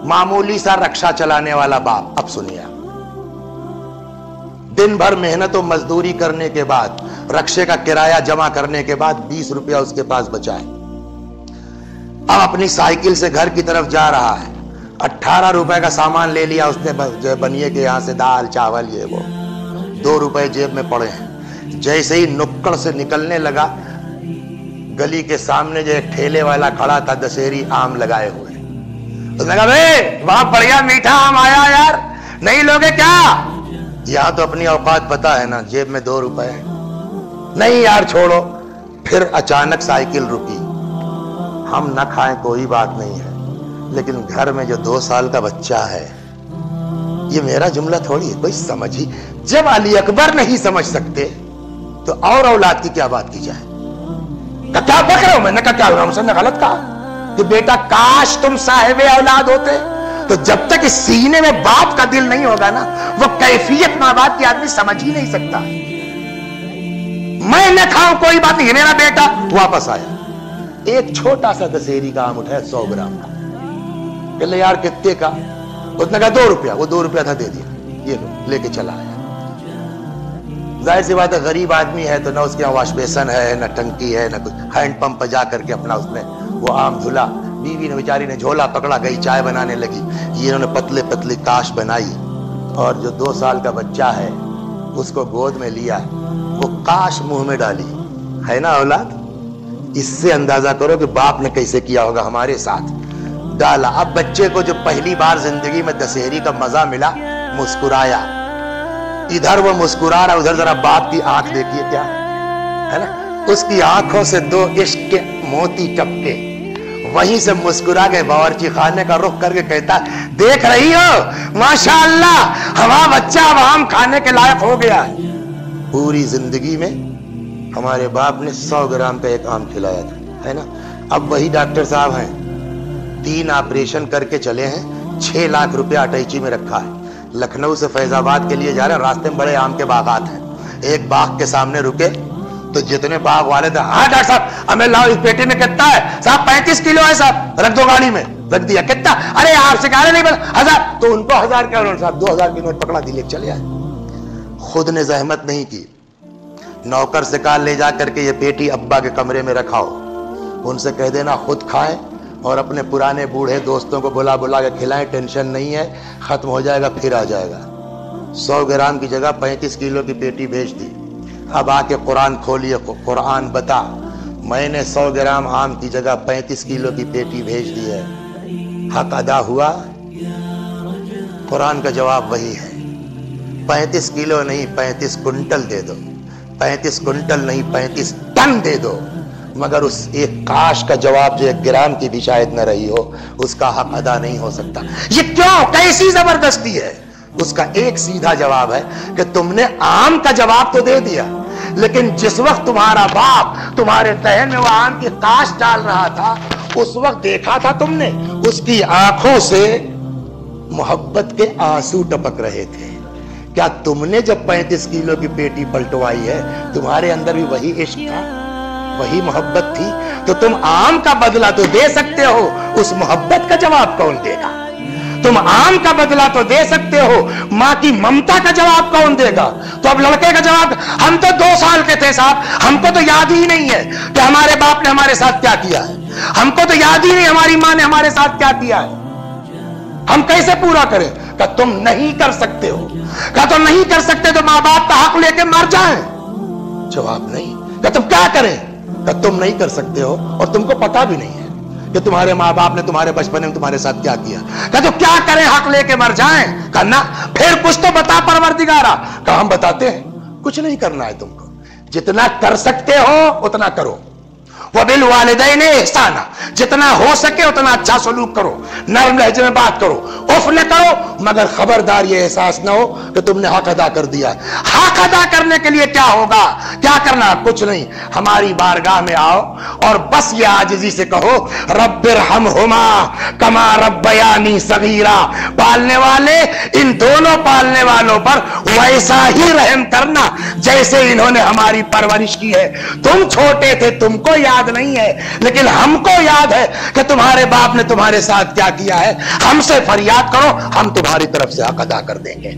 मामूली सा रक्षा चलाने वाला बाप। अब सुनिए, दिन भर मेहनत और मजदूरी करने के बाद, रक्षे का किराया जमा करने के बाद 20 रुपया उसके पास बचा है। अब अपनी साइकिल से घर की तरफ जा रहा है, 18 रुपए का सामान ले लिया उसने, जो बनिए के यहां से दाल चावल ये वो, 2 रुपए जेब में पड़े हैं। जैसे ही नुक्कड़ से निकलने लगा, गली के सामने जो एक ठेले वाला खड़ा था दशहरी आम लगाए हुए, उसने कहा भाई वहां बढ़िया मीठा आम आया यार, नहीं लोगे क्या? यहां तो अपनी औकात पता है ना, जेब में 2 रुपए है। नहीं यार छोड़ो। फिर अचानक साइकिल रुकी। हम न खाएं कोई बात नहीं है, लेकिन घर में जो 2 साल का बच्चा है, ये मेरा जुमला थोड़ी है, कोई समझ ही। जब अली अकबर नहीं समझ सकते तो और औलाद की क्या बात की जाए? क्या बक रहे हो? मैंने कहा क्या हमने गलत कहा कि बेटा काश तुम साहिबे औलाद होते। तो जब तक इस सीने में बाप का दिल नहीं होगा ना, वो कैफियत मां बाप की आदमी समझ ही नहीं सकता। मैं न खाऊं कोई बात नहीं, मेरा बेटा वापस आया, एक छोटा सा दशहरी का आम उठाया 100 ग्राम का। कहले यार कितने का? उसने कहा 2 रुपया। वो 2 रुपया था, दे दिया, ये लो, लेके चला आया। जाहिर सी बात है, गरीब आदमी है तो ना उसके यहाँ वॉश बेसन है, ना टंकी है, ना कुछ। हैंडपंप पर जा करके अपना उसने वो आम धुला। बीवी ने बेचारी ने झोला पकड़ा, गई चाय बनाने लगी। ये इन्होंने पतले पतले काश बनाई और जो 2 साल का बच्चा है उसको गोद में लिया, वो काश मुंह में डाली। है ना औलाद? इससे अंदाजा करो कि बाप ने कैसे किया होगा हमारे साथ। डाला। अब बच्चे को जो पहली बार जिंदगी में दशहरी का मजा मिला, मुस्कुराया। इधर वो मुस्कुरा रहा, उधर जरा बाप की आंख देखिए क्या है ना, उसकी आंखों से 2 इश्क के मोती टपके। वहीं से मुस्कुरा के बावर्ची खाने का रुख करके कहता, देख रही हो माशाअल्लाह हमारा बच्चा अब आम खाने के लायक हो गया है। पूरी जिंदगी में हमारे बाप ने 100 ग्राम का एक आम खिलाया था, है ना। अब वही डॉक्टर साहब हैं, 3 ऑपरेशन करके चले हैं, 6 लाख रुपया अटैची में रखा है। लखनऊ से फैजाबाद के लिए जा रहे हैं, रास्ते में बड़े आम के बागात हैं। एक बाग के सामने रुके तो जितने बाग वाले थे, हाँ डॉक्टर साहब हमें लाओ, इस पेटी में कितना है? साहब 35 किलो है साहब, रख दो गाड़ी में। रख दिया। कितना? अरे आपसे कहा नहीं, 1000। तो उनको 1000 का नोट साहब, 2000 की नोट पकड़ा दिए, चले आए। खुद ने जहमत नहीं की, नौकर से कहा ले जा करके ये पेटी अब्बा के कमरे में रखाओ, उनसे कह देना खुद खाएं और अपने पुराने बूढ़े दोस्तों को बुला बुला के खिलाएं, टेंशन नहीं है, खत्म हो जाएगा, फिर आ जाएगा। 100 ग्राम की जगह 35 किलो की पेटी भेज दी। अब आके कुरान खोलिए, कुरान बता मैंने 100 ग्राम आम की जगह 35 किलो की पेटी भेज दी है, हक अदा हुआ? कुरान का जवाब वही है, 35 किलो नहीं 35 कुंटल दे दो, 35 कुंटल नहीं 35 टन दे दो, मगर उस एक काश का जवाब जो 1 ग्राम की भी शायद न रही हो, उसका हक अदा नहीं हो सकता। ये क्यों? कैसी जबरदस्ती है? उसका एक सीधा जवाब है कि तुमने आम का जवाब तो दे दिया, लेकिन जिस वक्त तुम्हारा बाप तुम्हारे दहन में वो आम की काश डाल रहा था, उस वक्त देखा था तुमने, उसकी आंखों से मोहब्बत के आंसू टपक रहे थे। क्या तुमने जब 35 किलो की पेटी पलटवाई है, तुम्हारे अंदर भी वही इश्क था, वही मोहब्बत थी? तो तुम आम का बदला तो दे सकते हो, उस मोहब्बत का जवाब कौन देगा? तुम आम का बदला तो दे सकते हो, मां की ममता का जवाब कौन देगा? तो अब लड़के का जवाब, हम तो 2 साल के थे साहब, हमको तो याद ही नहीं है कि हमारे बाप ने हमारे साथ क्या किया है, हमको तो याद ही नहीं हमारी मां ने हमारे साथ क्या किया है, हम कैसे पूरा करें? क्या तुम नहीं कर सकते हो? क्या तुम नहीं कर सकते तो मां बाप का हक लेके मर जाएं? जवाब नहीं। क्या तुम क्या करें? क्या तुम नहीं कर सकते हो और तुमको पता भी नहीं है कि तुम्हारे माँ बाप ने तुम्हारे बचपन में तुम्हारे साथ क्या किया। क्या तो क्या करें, हक लेके मर जाएं? करना फिर कुछ तो बता परवरदिगारा। क्या हम बताते हैं? कुछ नहीं करना है तुमको, जितना कर सकते हो उतना करो। वबिल वालिदैन इहसाना, जितना हो सके उतना अच्छा सलूक करो, नरम लहजे में बात करो, उफ न करो, मगर खबरदार ये एहसास न हो कि तुमने हक अदा कर दिया। हक अदा करने के लिए क्या होगा, क्या करना? कुछ नहीं, हमारी बारगाह में आओ और बस ये आजिज़ी से कहो, रब्बिरहमहुमा कमा रब्बयानी सगीरा। पालने वाले, इन दोनों पालने वालों पर वैसा ही रहम करना जैसे इन्होंने हमारी परवरिश की है। तुम छोटे थे, तुमको याद याद नहीं है, लेकिन हमको याद है कि तुम्हारे बाप ने तुम्हारे साथ क्या किया है। हमसे फरियाद करो, हम तुम्हारी तरफ से हक अदा कर देंगे।